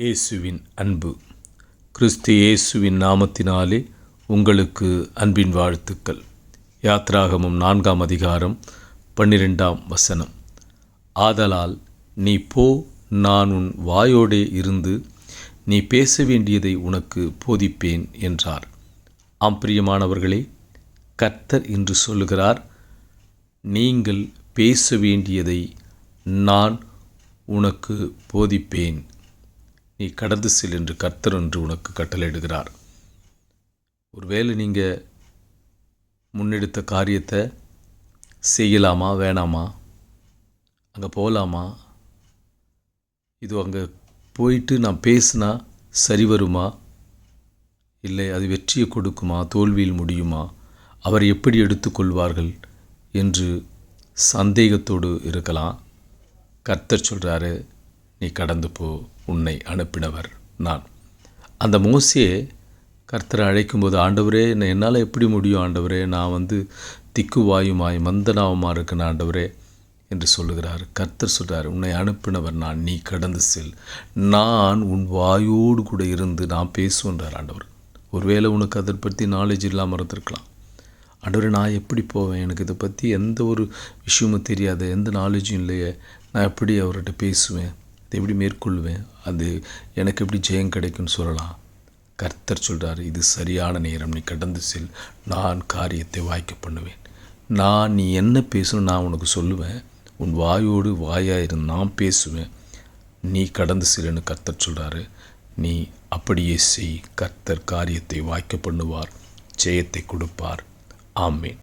இயேசுவின் அன்பு. கிறிஸ்து இயேசுவின் நாமத்தினாலே உங்களுக்கு அன்பின் வாழ்த்துக்கள். யாத்ராகமம் 4ஆம் அதிகாரம் 12ஆம் வசனம். ஆதலால் நீ போ, நான் உன் வாயோடே இருந்து நீ பேச வேண்டியதை உனக்கு போதிப்பேன் என்றார். ஆம் பிரியமானவர்களே, கர்த்தர் இன்று சொல்லுகிறார், நீங்கள் பேச வேண்டியதை நான் உனக்கு போதிப்பேன், நீ கடந்து செல் என்று கர்த்தர் என்று உனக்கு கட்டளையிடுகிறார். ஒருவேளை நீங்கள் முன்னெடுத்த காரியத்தை செய்யலாமா வேணாமா, அங்கே போகலாமா, இது அங்கே போயிட்டு நான் பேசினா சரி வருமா, இல்லை அது வெற்றியை கொடுக்குமா, தோல்வியில் முடியுமா, அவர் எப்படி எடுத்துக்கொள்வார்கள் என்று சந்தேகத்தோடு இருக்கலாம். கர்த்தர் சொல்கிறாரு, நீ கடந்து போ, உன்னை அனுப்பினவர் நான். அந்த மோசேயை கர்த்தரை அழைக்கும்போது, ஆண்டவரே என்னால் எப்படி முடியும் ஆண்டவரே, நான் திக்குவாயுமாய் மந்தனாவுமா இருக்கேன் ஆண்டவரே என்று சொல்லுகிறார். கர்த்தர் சொல்கிறார், உன்னை அனுப்பினவர் நான், நீ கடந்து செல், நான் உன் வாயோடு கூட இருந்து நான் பேசுவேன்றார் ஆண்டவர். ஒருவேளை உனக்கு அதை பற்றி நாலேஜ் இல்லாமல் இருந்திருக்கலாம். ஆண்டவரே நான் எப்படி போவேன், எனக்கு இதை பற்றி எந்த ஒரு விஷயமும் தெரியாது, எந்த நாலேஜும் இல்லையே, நான் எப்படி அவர்கிட்ட பேசுவேன், அதை எப்படி மேற்கொள்வேன், அது எனக்கு எப்படி ஜெயம் கிடைக்கும்னு சொல்லலாம். கர்த்தர் சொல்கிறார், இது சரியான நேரம், நீ கடந்து செல், நான் காரியத்தை வாய்க்க பண்ணுவேன். நீ என்ன பேசணும் நான் உனக்கு சொல்லுவேன், உன் வாயோடு வாயாயிருந்து நான் பேசுவேன், நீ கடந்து செல்லுன்னு கர்த்தர் சொல்கிறாரு. நீ அப்படியே செய், கர்த்தர் காரியத்தை வாய்க்க பண்ணுவார், ஜெயத்தை கொடுப்பார். ஆமென்.